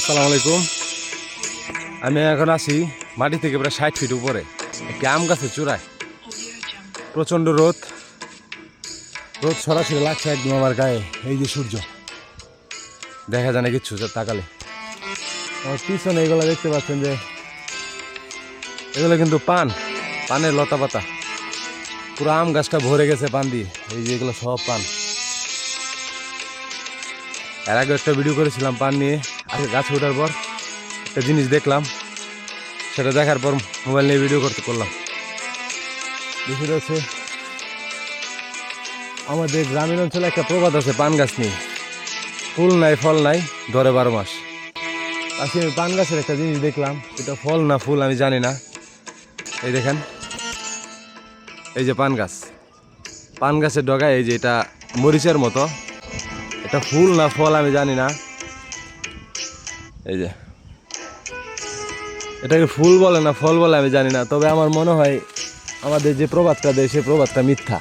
আসসালামু আলাইকুম। আমি এখন আছি মাটি থেকে প্রায় 60 ফিট উপরে একটি আম গাছের চূড়ায়। প্রচণ্ড রোদ সরাসরি লাগছে একদম আমার গায়ে। এই যে সূর্য, দেখা যায় না কিচ্ছু তাকালে। আমার পিছনে এগুলো দেখতে পাচ্ছেন যে এগুলো কিন্তু পানের লতা পাতা। পুরো আম গাছটা ভরে গেছে পান দিয়ে। এই যে এগুলো সব পান। এর আগে একটা ভিডিও করেছিলাম পান নিয়ে। আগে গাছে ওঠার পর একটা জিনিস দেখলাম, সেটা দেখার পর মোবাইল নিয়ে ভিডিও করলাম। বিষয়টা হচ্ছে আমাদের গ্রামীণ অঞ্চলে একটা প্রবাদ আছে পান গাছ নিয়ে, ফুল নাই ফল নাই ধরে 12 মাস। আজকে আমি পান গাছের একটা জিনিস দেখলাম, এটা ফল না ফুল আমি জানি না। এই দেখেন, এই যে পান গাছের ডগায় এই যে এটা মরিচের মতো, এটা ফুল না ফল আমি জানি না। এই যে এটাকে ফুল বলে না ফল বলে আমি জানি না, তবে আমার মনে হয় আমাদের যে প্রবাদটা দেয় সেই প্রবাদটা মিথ্যা।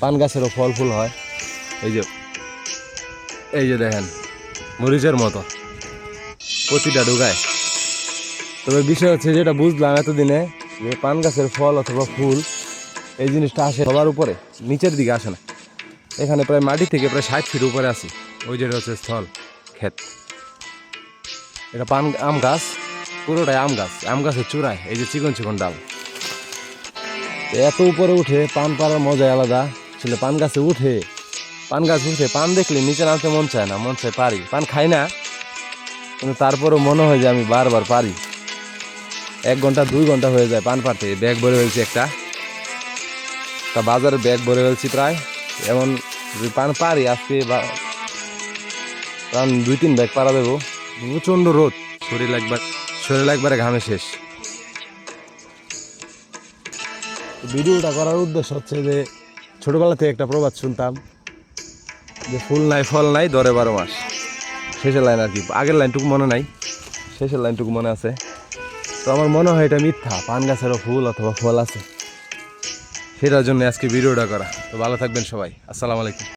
পান গাছেরও ফল ফুল হয়। এই যে দেখেন, মরিচের মতো প্রতিটা ডোগায়। তবে বিষয় হচ্ছে যেটা বুঝলাম এতদিনে, যে পান গাছের ফল অথবা ফুল এই জিনিসটা আসে সবার উপরে, নিচের দিকে আসে না। এখানে প্রায় মাটি থেকে প্রায় 60 ফিট উপরে আছি। ওই যেটা হচ্ছে স্থল ক্ষেত। এটা আম গাছ, পুরোটাই আম গাছের চূড়ায় এই যে চিকন চিকন ডাল। এত উপরে উঠে পান পাড়ার মজাই আলাদা। আসলে পান গাছ উঠে পান দেখলে নিচে নামতে মন চায় না, মন চায় পারি। পান খাই না, কিন্তু তারপরেও মনে হয় যে আমি বারবার পারি। 1 ঘন্টা 2 ঘন্টা হয়ে যায় পান পাড়তে। ব্যাগ ভরে ফেলছি একটা বাজারে, ব্যাগ ভরে ফেলছি প্রায়। এমন পান পারি আজকে 2-3 ব্যাগ পাড়া দেবো। প্রচণ্ড রোদ, শরীর একবারে ঘামে শেষ। ভিডিওটা করার উদ্দেশ্য হচ্ছে যে ছোটবেলা থেকে একটা প্রবাদ শুনতাম যে ফুল নাই ফল নাই ধরে 12 মাস। শেষের লাইন আর কি, আগের লাইনটুকু মনে নাই, শেষের লাইনটুকু মনে আছে। তো আমার মনে হয় এটা মিথ্যা, পান গাছেরও ফুল অথবা ফল আছে। সেটার জন্য আজকে ভিডিওটা করা। তো ভালো থাকবেন সবাই, আসসালামু আলাইকুম।